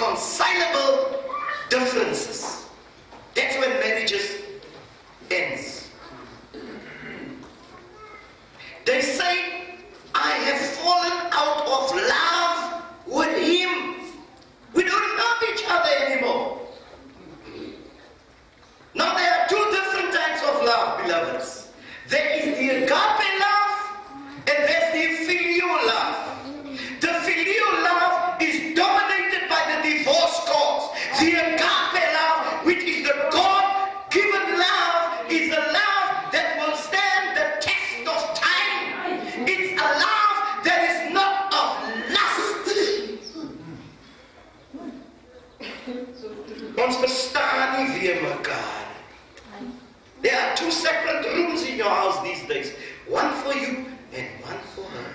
irreconcilable differences. That's when marriages ends. They say, I have fallen out of love with him. We don't love each other anymore. Now there are two different types of love, beloveds. There is the agape love and there's the filial love. The filial love is dominated by the divorce courts. The agape love, which is the God-given love, is a love that will stand the test of time. It's a love that is not of lust. Ons verstaan nie weer mekaar. There are two separate rooms in your house these days. One for you and one for her.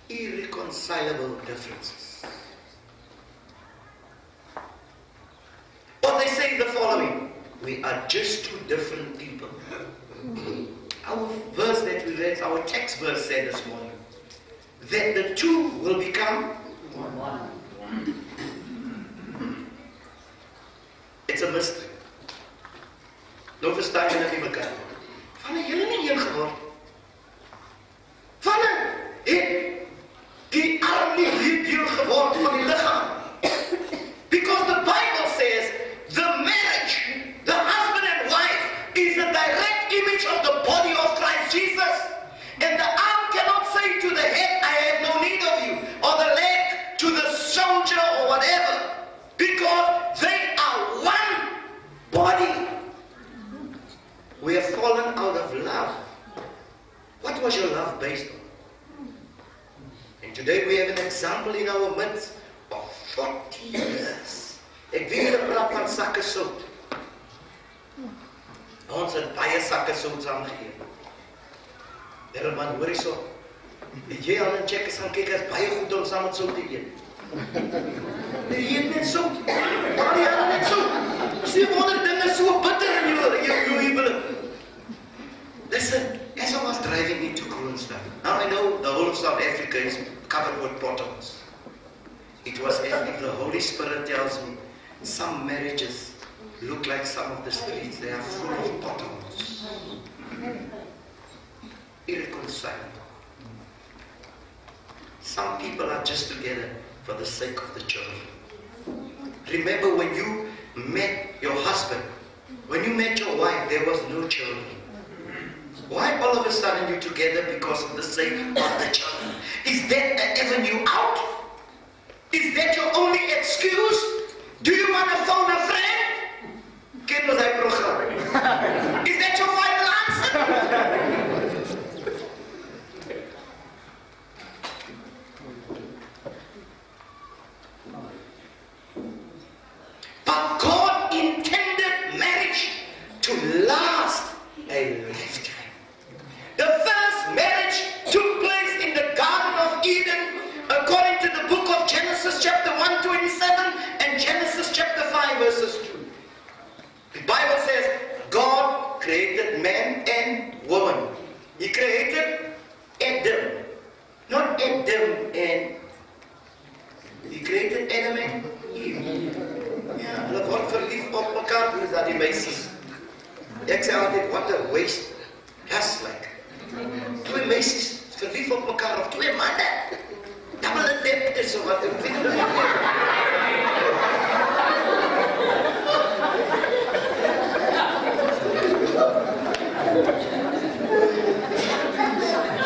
Irreconcilable differences. Or they say the following: we are just two different people. Our verse that we read, our text verse said this morning, that the two will become one. It's a mystery. Nou verstaan jy dit nie mekaar. Vanne julle nie een geword. Vanne het die arm nie weer deel geword van die lichaam. Because the Bible says the marriage, the husband and wife, is a direct image of the body of Christ Jesus. And the arm cannot say to the head, I have no need of you, or the leg to the soldier or whatever, because they are one body. We have fallen out of love. What was your love based on? And today we have an example in our midst of 40 years. Ek weet julle praat van sakke sout. Ons het baie sakke sout saamgegee. Here man, hoor hierso. Het jy al in Checkers gaan kyk, is baie goed om saam met sout te eet. Jy eet net sout. Maar jy eet net sout. Sê wonder dinge so bitter in jou huwelik. Listen, as I was driving into Kroonstad, now I know the whole of South Africa is covered with potholes. It was as if the Holy Spirit tells me, some marriages look like some of the streets, they are full of potholes. Irreconcilable. Some people are just together for the sake of the children. Remember when you met your husband, when you met your wife, there was no children. Why all of a sudden you're together because of the sake of the children? Is that an avenue out? Is that your only excuse? Do you want to phone a friend? Ken was hy program. Is that your final answer? But God intended marriage to last a lifetime. The first marriage took place in the Garden of Eden according to the book of Genesis chapter 1:27 and Genesis chapter 5 verses 2. The Bible says God created man and woman. He created Adam. Not Adam and... He created Adam and Eve. Ja, hulle word verlief op mekaar, hoe is dat die meisies? Ek sê altyd, what a waste. That's like... Twee meisies verlief op mekaar, of twee manne. Double the depth is so wat ek vind.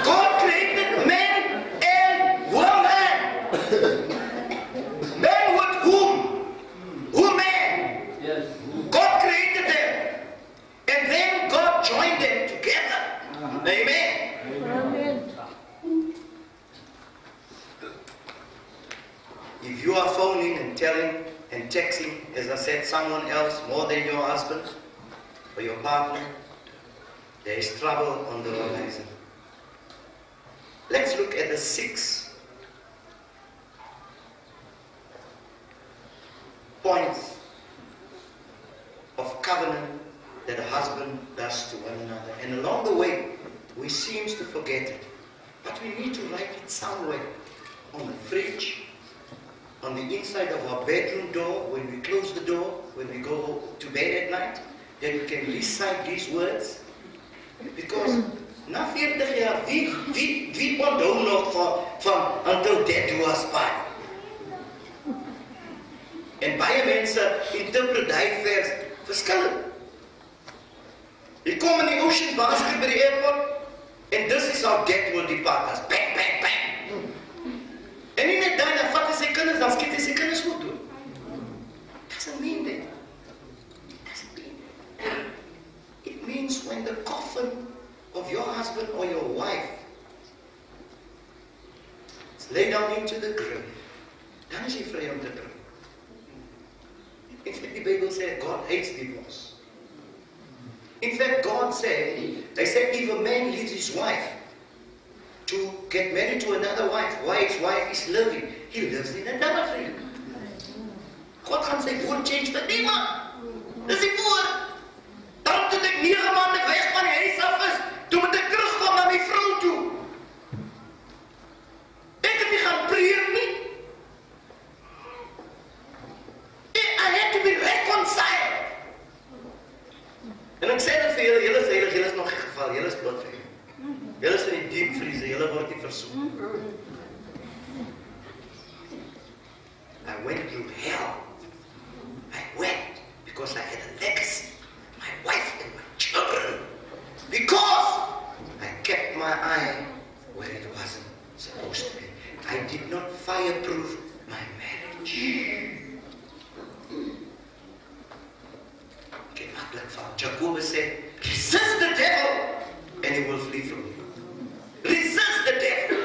God created man and woman. Man with whom? Woman. Yes. God created them. And then God joined them together. Amen. If you are phoning and telling and texting, as I said, someone else more than your husband or your partner, there is trouble on the horizon. Let's look at the 6 points of covenant that a husband does to one another. And along the way, we seem to forget it. But we need to write it somewhere. On the fridge, on the inside of our bedroom door, when we close the door, when we go to bed at night, that we can recite these words? Because na 40 jaar, wie onthou nog van until death do us part? En baie mense interpret die vers verskillend. Jy kom in die ocean basket by die airport, and this is how death will depart us. Bang, bang, bang. En nie net dan vat hy sy kinders, dan skiet hy sy kinders ook doen. Doesn't mean that. Doesn't mean that. It means when the coffin of your husband or your wife is laid down into the grave, dan is jy vry om te trou. In fact, the Bible says God hates divorce. In fact, God said, they said if a man leaves his wife to get married to another wife, while his wife is living, he lives in adultery. God gaan sy woord change vir niemand. Dis die woord. Daarom toe ek 9 maande weg van die huis af is, toe moet ek terugkom na my vrou toe. Ek het nie gaan preek nie. I had to be reconciled. En ek sê dit vir julle, julle is heilig, julle is nog nie geval, julle is bloedvry. Julle is in die diep vrese, julle word nie versoen. I went through hell. I went because I had a legacy, my wife and my children. Because I kept my eye where it wasn't supposed to be. I did not fireproof my marriage. Jacobus said, resist the devil and he will flee from you. Resist the devil.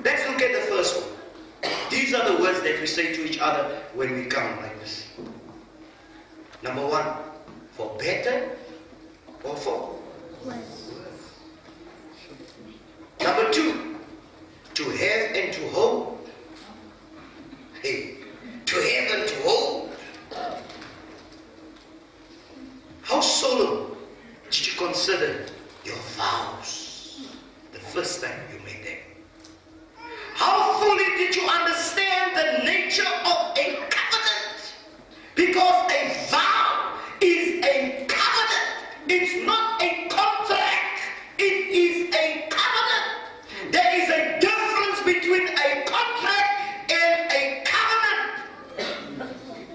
Let's look at the first one. These are the words that we say to each other when we come like this. Number 1, for better or for worse. Number 2, to have and to hold. Hey, to have and to hold. How solemn did you consider your vows the first time you made them? How fully did you understand the nature of a covenant? Because a vow is a covenant. It's not a contract. It is a covenant. There is a difference between a contract and a covenant.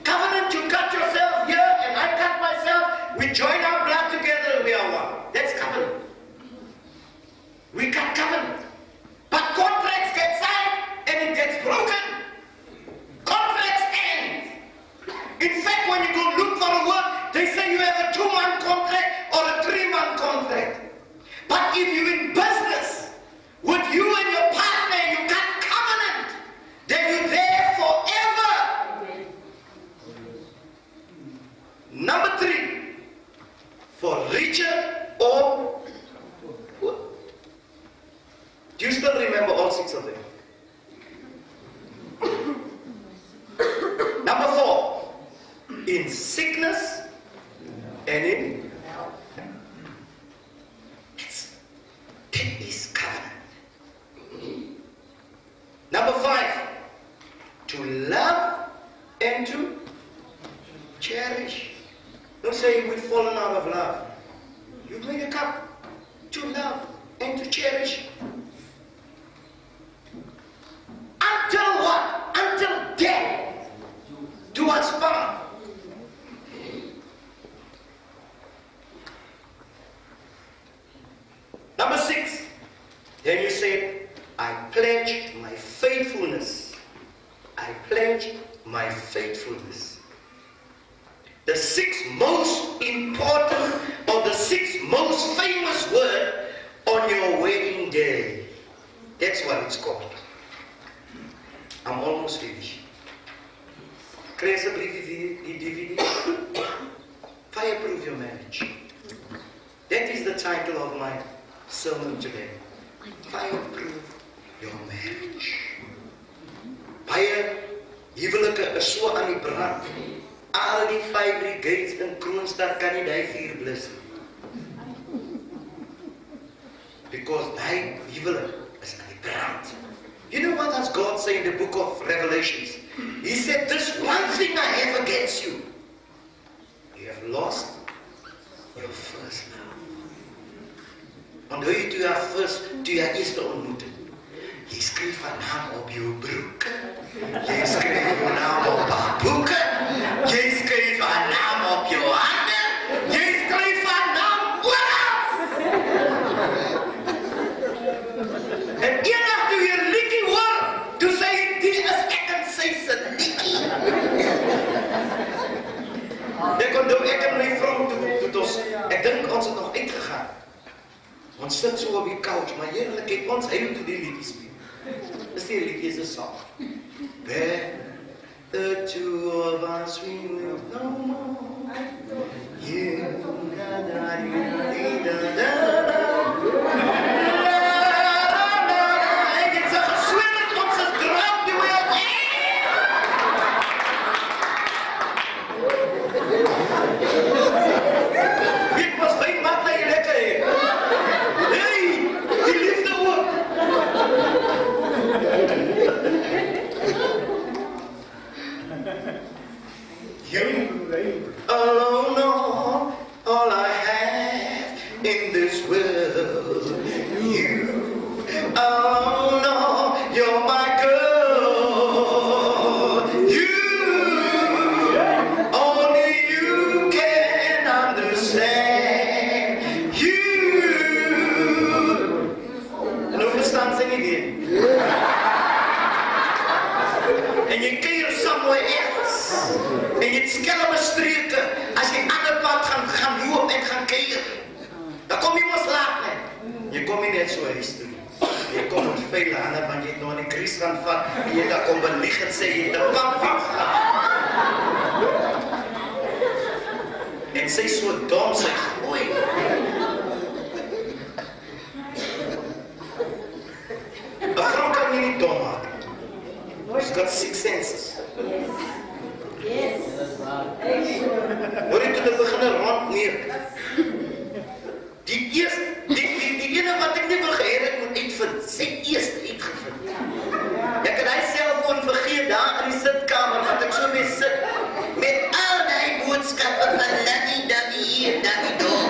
Covenant, you cut yourself here and I cut myself. We join our blood together, we are one. That's covenant. We cut covenant. But contracts get signed and it gets broken. Contracts end. In fact, when you go look for a work, they say you have a 2-month contract or a 3-month contract. But if you're in business, with you and your partner, you cut covenant, then you're there forever. Number 3. For richer or poor. Do you still remember all 6 of them? Number 4, in sickness and in health. That is covenant. Number 5, to love and to cherish. Don't say we've fallen out of love. You've made a cup to love and to cherish. Until what? Until death do us part. Number 6. Then you said, I pledge my faithfulness. I pledge my faithfulness. The 6th most important or the 6th most famous word on your wedding day. That's what it's called. I'm almost finished. Kry asseblief die DVD. Fireproof your marriage. That is the title of my sermon today. Fireproof your marriage. Baie huwelike is so aan die brand. Al die fire brigades in Kroonstad kan nie die vuur blus nie. Because die huwelik is aan die brand. You know what does God say in the book of Revelations? He said, this one thing I have against you. You have lost your first love. Onthou jy toe jy eerste ontmoeting. Jy skryf van naam op jou broek. Jy skryf van naam op haar boeken. Jy skryf van naam op jou hande. Jy skryf van naam oral. En eendag toe jy 'n liedjie hoor, toe sê jy, die is ek en sy se liedjie. Ek onthou ek en my vrou toe ons, ek dink ons het nog uitgegaan. Ons sit so op die couch, maar heerlik het ons huil toe die liedjie speel. Dis die liedjie is 'n song. Where the two of us we will no more. You alone are all I have in this world. You alone are, you're my girl. You, only you can understand. You. En hoe verstaan sy nie weer? En jy keer somewhere else. En jy het skelme streke, as jy ander pad gaan loop en gaan keer, dan kom jy mos laat net. Jy kom nie net so huis toe. Jy kom met veel handen, want jy het nog in die kries gaan vat, en jy dan kom belieg en sê, jy het een pad van gehad. En sy so dom, sy gooi. Een vrou kan nie nie dom maak. She's got 6 senses. Yes. Hoor jy toe dit begin rondneer? Die ene wat ek nie wil geheer het moet uitvind, sy eerst uitgevind. Ek het hy selfoon vergeet daar in die sitkamer wat ek so mee sit, met al die boodskappe van Danny hier, Danny daar.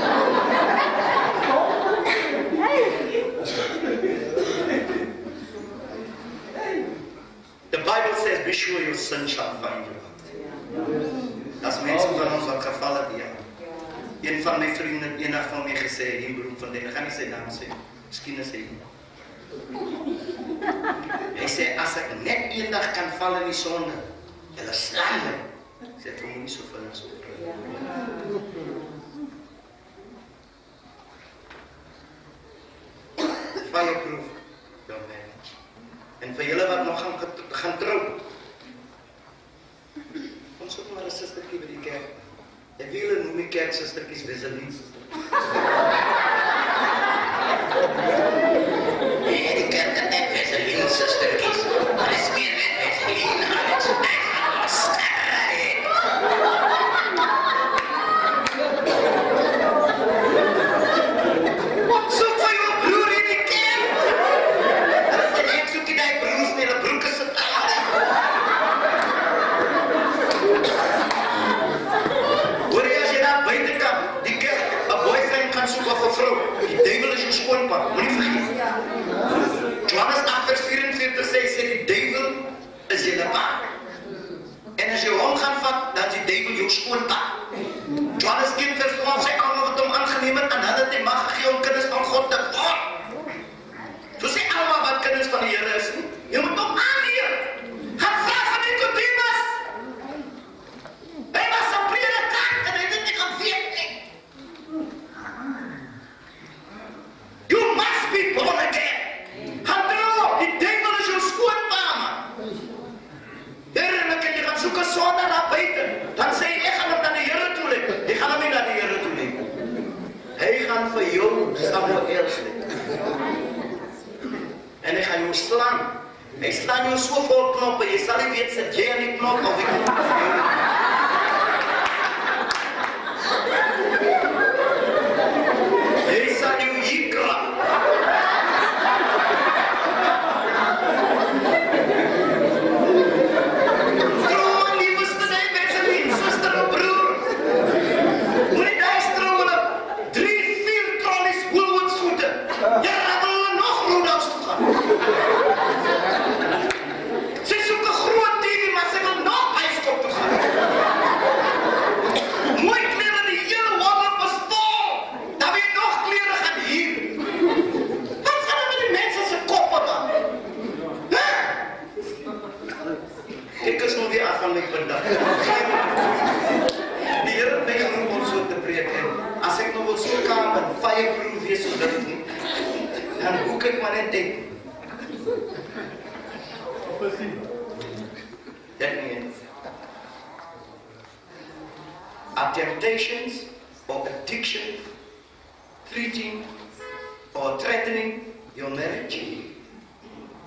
The Bible says, be sure your son shall find you. As mensen van ons wat gevallen die jaar. Een van my vrienden, eendag van my gesê, die beroep van die, ek gaan nie sy naam sê, miskien is hy. Hy sê, as ek net eendag kan val in die sonde, julle slaan my. Sê, ek moet nie so veel en so praat. Fireproof, young man. En vir julle wat nog gaan trou, ons het maar 'n sistertjie by die kerk. Ek wil noem die kerk sistertjies Weselien sistertjies. Nee, die kerk het net Weselien sistertjies. Maar is meer net Weselien, Alex. Soek vir jou broer in die kerk. As ek soek die broers met 'n broek is het soek of 'n vrou. Die duiwel is jou skoonpa, moenie vergeet. Johannes 8:44 sê die duiwel is jou pa. En as jy hom gaan vat, dan is die duiwel jou skoonpa. Johannes 10:12 sê almal wat hom aangeneem het, aan hulle het die mag gegee om kinders van God te word. So sê almal wat kinders van die Here is, jy moet hom aanneem. Gaan vra van Nicodemus. Hy was 'n predikant en hy het nie kan weet nie. You must be born again. Hallo, die duivel is jou skoonpa, man. Heerlik, en jy gaan soek 'n sonde daar buite. Dan sê jy, ek gaan hom na die Here toe lê. Jy gaan hom nie na die Here toe lê. Hy gaan vir jou somewhere else lê. En hy gaan jou slaan. Hy slaan jou so vol knoppe, jy sal nie weet sit jy aan die knop of ek. Hy sal jou hier krap. van my vandag. Die Here het my geroep om so te preek en as ek nog wil so kaam en fireproof wees so dit nie, dan hoek ek maar net uit. That means are temptations or addiction threatening or threatening your marriage?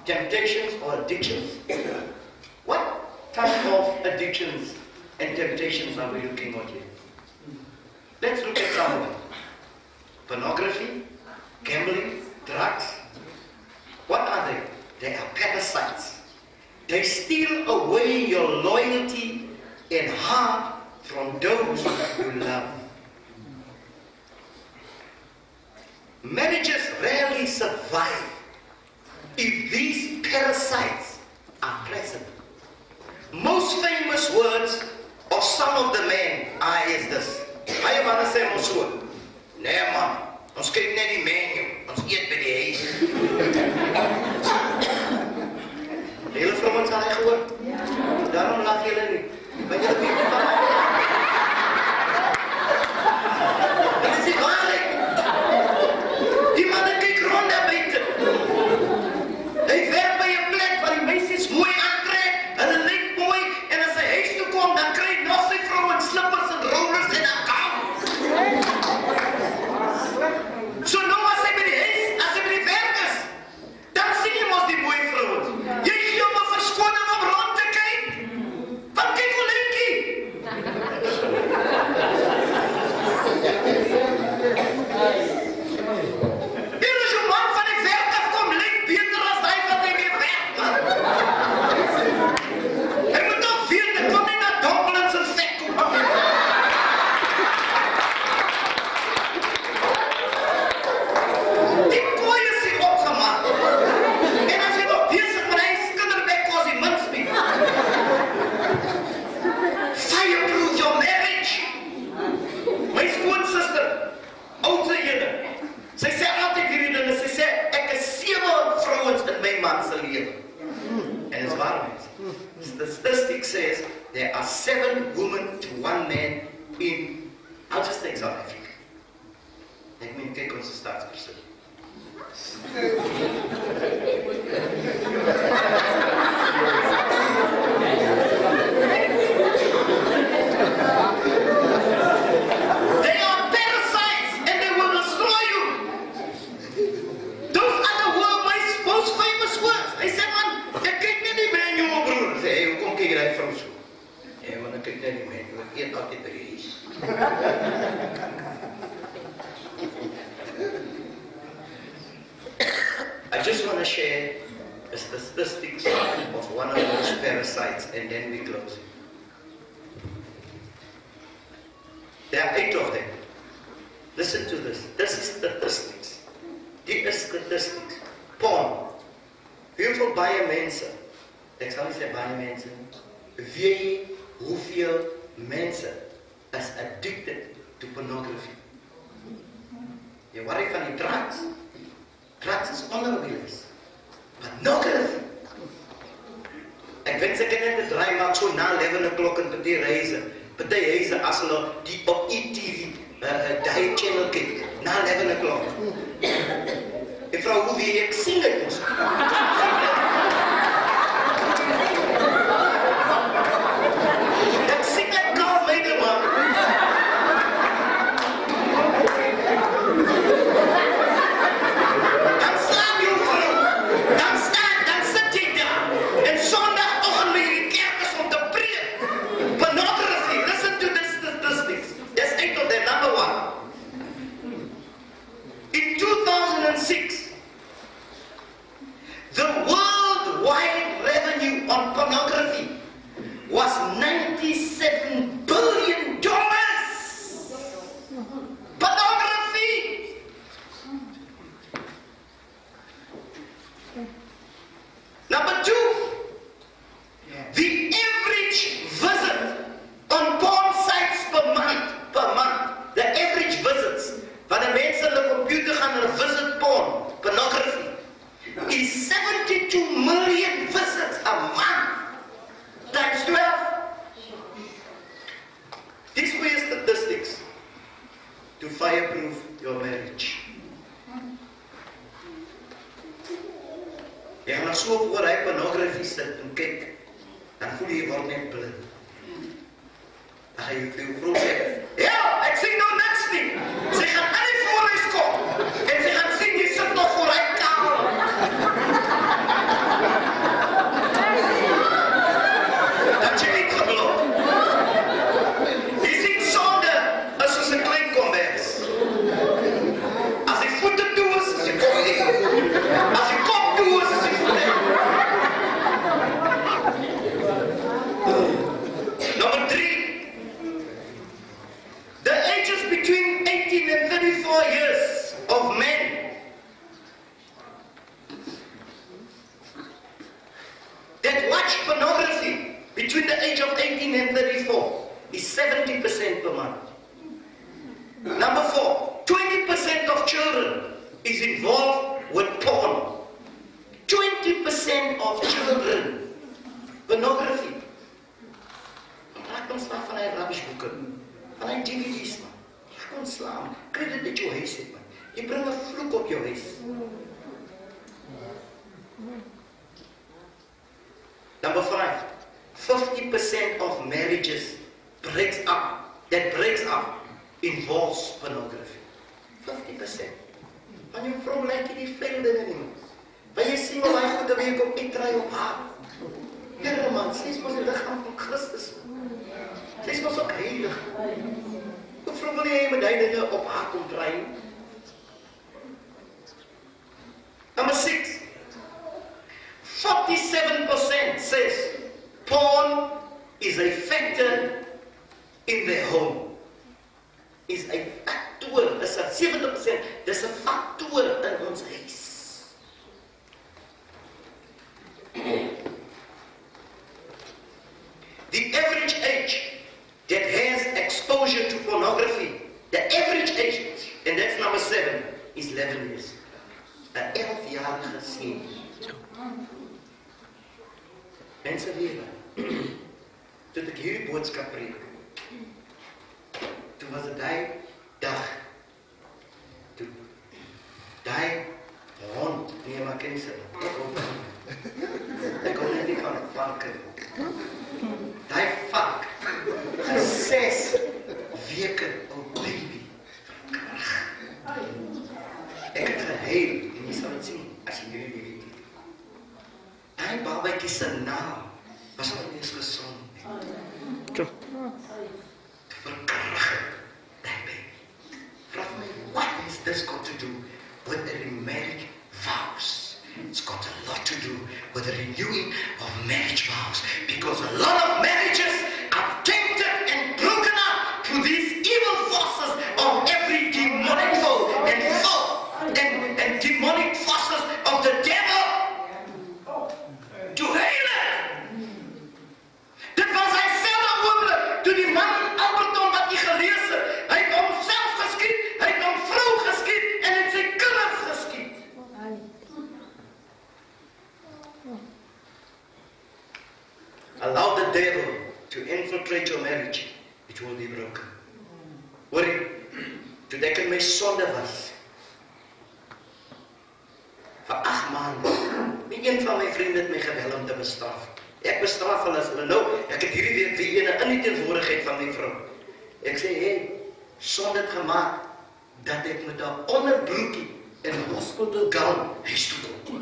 Temptations or addictions? What type of addictions and temptations are we looking at here? Let's look at some of them. Pornography, gambling, drugs. What are they? They are parasites. They steal away your loyalty and heart from those you love. Marriages rarely survive if these parasites are present. Most famous words of some of the men is this. Hy manne sê mos so. Nee man, ons kyk net die menu, ons eet by die huis. Die hele vrouwens al hy gehoor? Daarom lag julle nie. Want julle weet nie van al. Dit is nie waarlik. Die manne kyk rond daar buiten. Hy werk by 'n plek waar die meisies mooi aantrek, hulle lyk mooi, en as hy huis toe kom, dan kry hy nog sy vrou in slippers en rollers en 'n gown. So nou as hy by die huis, as hy by die werk is, dan sien jy mos die mooi vrouwens. Jy gee hom 'n verskoning om rond te kyk. Wat kyk hoe lyk hy? Hier is 'n man van die werk afkom, lyk beter as hy wat hy mee werk, man. Hy moet ook weet, ek kom nie na Domplins en vet kom. Die kooi is hier opgemaak. En as jy nog bezig met hy skinderbek was die minspiek. Fireproof your marriage. My skoonsister, oudste ene, sy sê altyd hierdie dinge, sy sê, ek is 7 vrouwens in my man se lewe. En is waar, mense. The statistic says there are 7 women to 1 man in, I'll just take South Africa. Ek meen, kyk ons staatspersoon. They are parasites and they will destroy you. Those are the most famous words. Hy sê man, ek kyk nie die menu op broer. Sê, hey, hoekom kyk jy die vrou so? Hey man, ek kyk nie die menu, ek eet altyd by die huis. I just want to share the statistics of one of those parasites and then we close. There are 8 of them. Listen to this. This is statistics. Dit is statistics. Porn. Hoeveel baie mense, ek sal nie sê baie mense, weet jy hoeveel mense is addicted to pornography? Jy worry van die drugs? Drugs is onder die lys. Pornography. Ek wens ek net 'n draai maak so na 11 o'clock in die reise. Party huise as hulle die op ETV, die channel kyk, na 11 o'clock. En vrou, hoe wie ek sien dit mos? Ek sien dit nou, meide man. Dan slaap jy vrou, dan sit jy daar, en sondagoggend met die kerk is om te preek. Pornography, listen to this statistics. That's 8 of them, number 1. In 2006, the worldwide revenue on pornography was $97 billion. Pornography! Number 2, the average visit on porn sites per month, the average visits, wanneer mense in die computer gaan hulle visit porn, pornography, is 72 million visits a month. Times 12, TV sit en kyk, dan voel jy word net blind. Dan gaan jy vir jou vrou sê, ja, ek sien nou niks nie. Sy gaan aan die voorhuis kom, en sy gaan sien, jy sit nog voor hy kamer. Dat jy niet geblok. Jy sien sonde, is soos 'n klein kombers. As die voete toe is die kop nie. As die kop toe is die voete. Number 3. The ages between 18 and 34 years of men that watch pornography between the age of 18 and 34 is 70% per month. Number 4, 20% of children is involved with porn. 20% of children. Pornography. Raak ontslaaf van die rubbishboeken, van die DVD's, man. Raak ontslaaf. Kry dit uit jou huis uit, man. Jy bring 'n vloek op jou huis. Number 5, 50% of marriages that breaks up involves pornography. 50%. Van jou vrou lyk jy die vuil dinge nie. Van jy sien hoe hy goede week op uitdraai op haar. Here man, sy is mos die lichaam van Christus. Sy is mos ook heilig. Hoe vrou wil jy met die dinge op haar kom draai? Number 6. 47% says porn is a factor in their home. Is a factor, dis 70%, dis 'n factor in ons huis. The average age that has exposure to pornography, the average age, and that's number 7, is 11 years. 'n 11-jarige seun. Mense lewe. Toe ek hierdie boodskap preek, toe was dit die dag, toe die hond, nee maar ken sy, ek kon net nie van vark, die vark, 'n 6 weke ou baby, ek het gehuil, en jy sal het sien, as jy hierdie weet. Die babatjie se naam was nog nie eens gesond nie. Te verkrag die baby. Vraag my, what has this got to do with the remarriage vows? It's got a lot to do with the renewing of marriage vows, because a lot of marriages are tainted and broken up to these evil forces of every demonic foe and demonic forces of the devil. To heal it. Dit was hy self oomblik, toe die man Alberton wat hy gelees het, hy het homself geskiet, hy het hom vrou geskiet, en het sy kinders geskiet. Allow the devil to infiltrate your marriage, it will be broken. Hoor jy, toe ek in my sonde was, vir 8 maande, nie een van my vriende het my gebel om te bestraf. Ek bestraf hulle as hulle nou, ek het hierdie week die ene in die teenwoordigheid van my vrou. Ek sê, hey, sonde het gemaak, dat ek met 'n onderbroekie en 'n hospital gown huis toe kom.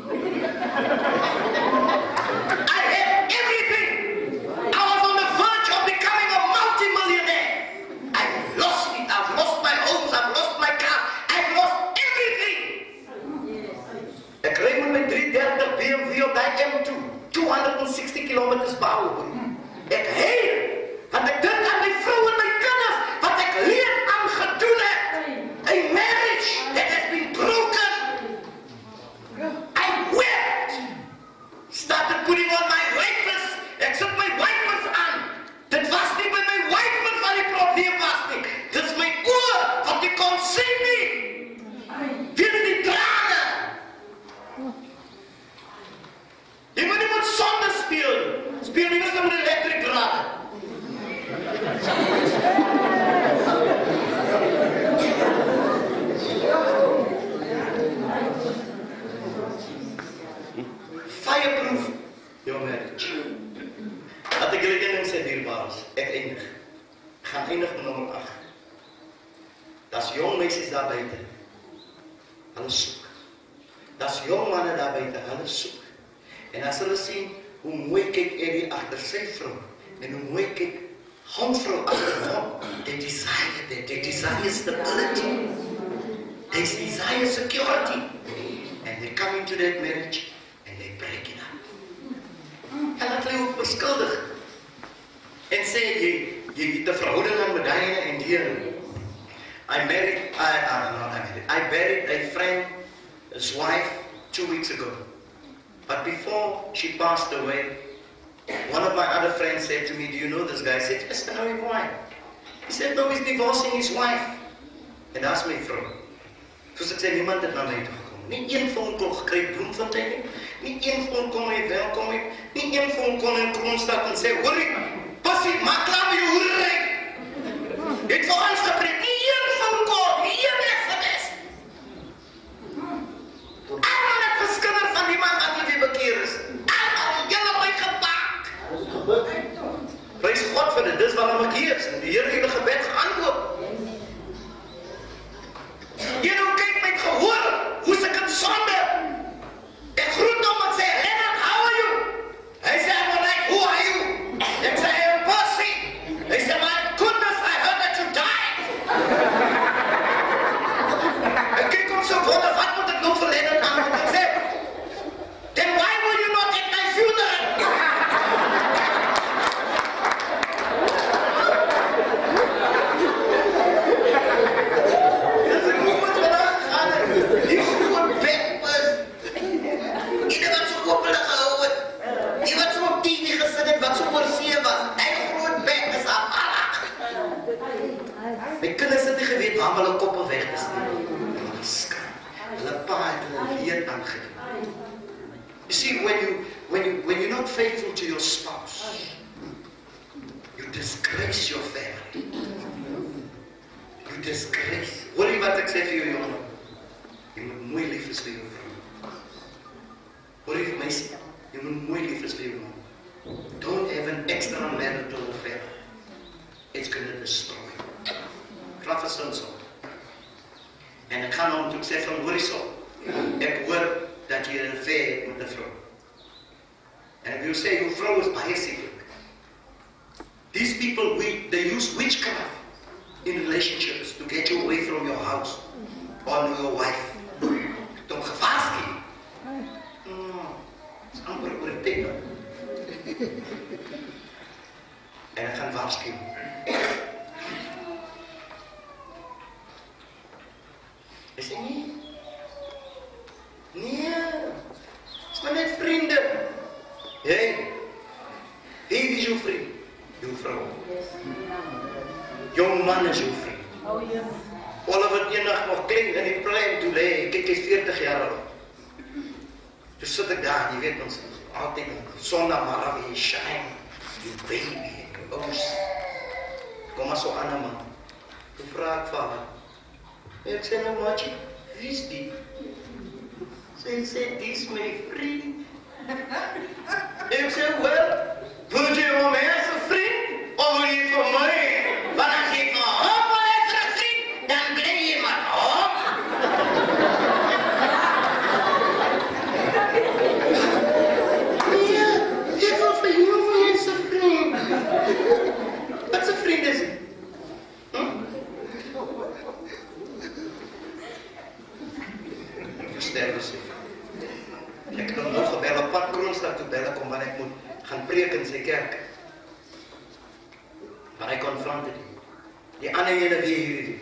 I had everything. I was on the verge of becoming a multi-millionaire. I've lost my homes, I've lost my car, I've lost everything. Ek ry met my 330 BMW op die M2, 260 kilometers per uur. Ek huil, want ek dink aan my vrou en my kinders, wat ek leed aan gedoen het. A marriage that has been broken. I wept. Started putting on my wipers. Ek sit my wipers aan. Dit was nie met my wipers wat die probleem was nie. Dit is my oor wat nie kon sien nie. Dit is die trane. Jy moet nie met sonde speel. Speel nie eens met elektrik draad. Fireproof your marriage. Laat ek julle een ding sê, dierbares, ek eindig. Ek gaan eindig met nommer 8. Daar's jong meisies daar buite. Hulle soek. Daar's jong manne daar buite, hulle soek. En as hulle sien hoe mooi kyk Eddie agter sy vrou en hoe mooi kyk hom vrou agter hom, they desire stability. They desire security. And they come into that marriage and they break it up. En laat hulle ook beskuldig. En sê jy het 'n verhouding aan Medina en die I buried a friend, his wife, 2 weeks ago. But before she passed away, one of my other friends said to me, do you know this guy? I said, yes, I know him. Why? He said, no, he's divorcing his wife. En dat is my vrou. Soos ek sê, niemand het na my toe gekom. Nie een phone call gekry Bloemfontein nie. Nie een phone call my welkom nie. Nie een phone call in Kroonstad en sê, hoorie, passie, maak klaar met jou hoerery. Het vir ons gepreek, nie een phone call, nie een SMS. Almal het geskinder van die man wat nie bekeer is. Almal, julle my gepak. Prys God vir dit, dis waarom ek hier is. En die Here het die gebed geantwoord. Jy nou kyk met gehoor, hoe se kan sonde. Ek groet hom en sê, Leonard, how are you? Hy sê, I'm alright, who are you? Ek sê, I'm Percy. Hy sê, my goodness, I heard that you died. Ek kyk hom so wonder, wat moet ek nou vir Leonard aan? Ek sê, then why will you not at my funeral? My kinders het nie geweet waar hulle koppe weg is nie. Hulle skam. Hulle pa het hulle leed aangedoen. You see, when you're not faithful to your spouse, you disgrace your family. You disgrace. Hoor jy wat ek sê vir jou jongen? Jy moet mooi lief is vir jou vrou. Hoor jy vir my sê? Jy moet mooi lief is vir jou man. Don't have an extra marital affair. It's going to destroy you. Praat vir so. En ek gaan hom toe sê van hoor hierso. Ek hoor dat jy 'n affair het met 'n vrou. En ek wil sê jou vrou is baie seker. These people, they use witchcraft in relationships to get you away from your house or your wife. Om gevaarski. Dis amper oor die tyd. En ek gaan waarsku. Is dit nie? Nee. Is maar net vriende. Hey. Wie is jou vriend? Jou vrou. Jong man is jou vriend. Oh yes. Alle wat eendag nog klink in die plein toe lê, kyk hy's 40 jaar oud. Toe sit ek daar, jy weet ons altyd sondagmiddag weer shine. You baby, oos. Kom maar so aan man. Toe vra ek vir haar. Ek sê nou maatjie, wie is die? Sy sê, dis my vriend. Ek sê, well, wil jy vir my as 'n vriend? Of wil jy vir my? Want as jy vir hom wil as 'n vriend, dan bly jy maar hom. Ja, ek wil vir jou as 'n vriend. Wat 'n vriend is dit? Ek het nog gebel op pad Kroonstad toe bel ek om wanneer ek moet gaan preek in sy kerk. Maar hy konfronteer die ander ene weer hierdie.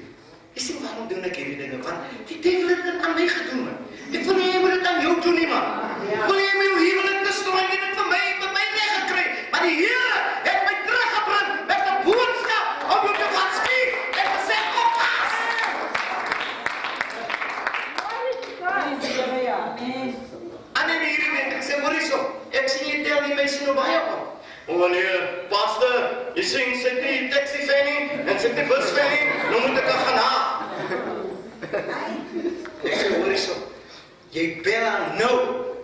Jy sê, waarom doen ek hierdie dinge? Want die duivel het dit aan my gedoen, man. Ek wil nie, jy moet dit aan jou doen nie, man. Ek wil nie, jy moet hier wil ek destrooi, jy het vir my weggekry. Maar die Here het my teruggebring met 'n boodskap om jou te waarsku en te sê, oppas! Amen hierdie week, ek sê, hoor hierso, ek sien jy tel die mense nou baie op. Wanneer, pastor, jy sien, sy die taxi fanny, en sy die bus fanny, nou moet ek gaan haal. Ek sê, hoor hierso, jy bel haar nou,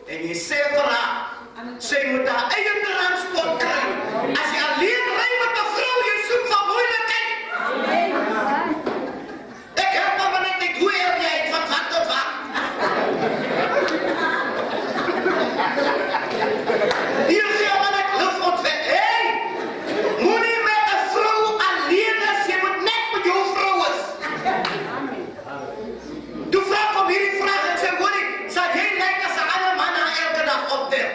en jy sê vir haar, Sy moet haar eie transport kry. As jy alleen ry met 'n vrou, jy soek van moeilikheid. Ek help maar net nie, hoe help jy van wat tot wat? Hier sê maar net lucht ontwek. Hey! Moenie met 'n vrou alleen as jy moet net met jou vrou is. Toe vraag om hierdie vraag en sê, hoorie, sal jy lyk as 'n ander man na elke dag optel?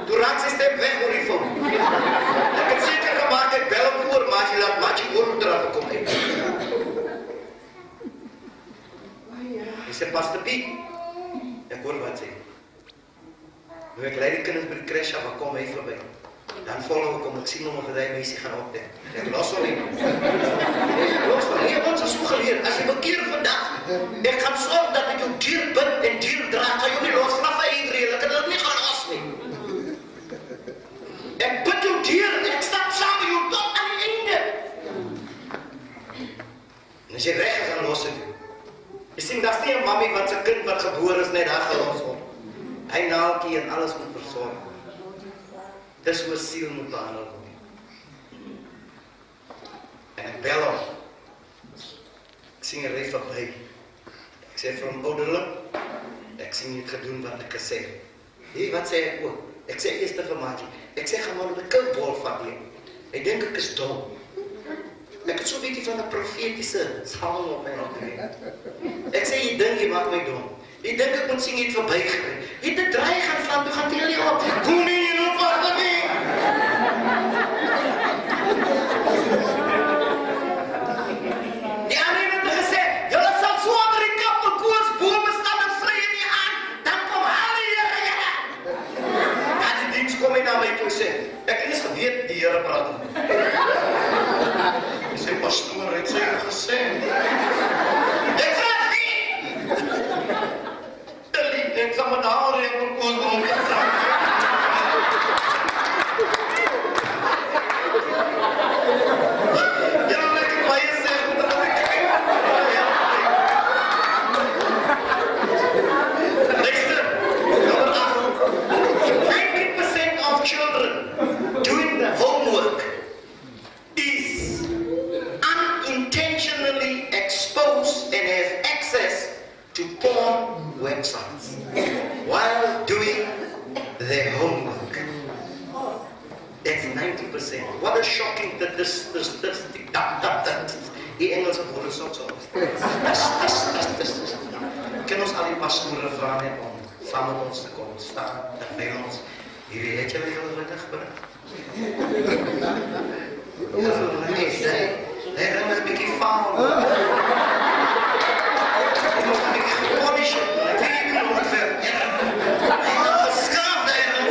Toe raak sy stem weg oor die phone. Ek het seker gemaak, ek bel op oor, maar as jy laat maatje oor moet eraf kom uit. Hy sê, Pastor Piet, ek hoor wat sê. Nou ek leid die kinders by die crash af, en kom hy voorbij. Dan volg ek om, ek sien hom of hy meisie gaan opdek. Ek los hom nie. Los hom, nee, ons is so geleer. As jy bekeer vandag, ek gaan sorg dat ek jou dier bid en dier draag, kan jou nie los vanaf hy iedereen, ek kan dit nie gaan los nie. Ek bid jou dier, ek stap saam met jou tot aan die einde. En as jy reg is, dan los ek jou. Jy sien, dat is nie een mamie wat sy kind wat geboor is, net daar gelos word. Hy naalkie en alles moet verzorg. Dis hoe siel moet behandel word. En ek bel hom. Ek sien hy ry verby. Ek sê vir hom, ouderlik, ek sien jy het gedoen wat ek gesê. Hey, wat sê ek ook? Ek sê eerst vir maatjie. Ek sê, gaan maar met 'n kilbol vat jy. Hy dink ek is dom. Ek het so bietjie van 'n profetiese salwing op my hand. Ek sê, jy dink jy maak my dom. Jy dink ek moet sien jy het verbygery. Jy het 'n draai gaan slaan, toe gaan tel jy op. Kom nie, jy loop wat nie. Die ander het gesê, julle sal so onder die kap van koersbome staan en vry in die aan, dan kom haal die Here julle. Ja, die diens kom hy na my toe sê, ek het eens geweet die Here praat met my. Hy sê, pastoor, het sy gesê. Ek vraag nie. Ek sal met haar reek op koersbome staan. Children doing the homework is unintentionally exposed and have access to porn websites while doing their homework. That's 90%. What a shocking statistic. Die Engelse woorde is ook zo. Ken ons al die pastoren vragen net om samen met ons te komen staan, dat bij ons. Hierdie het jy wel heel rustig gebruik. Ja, nee, hy ring is 'n bietjie faal. Hy moet 'n bietjie gepolish het. Ek weet nie hoe dit werk. Geskaaf hy en hy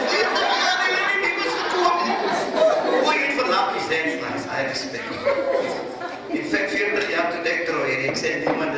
nie meer gekoop nie. Hoe jy het verlaat is nice, I respect. In fact, 40 jaar toe ek trooi, ek sê iemand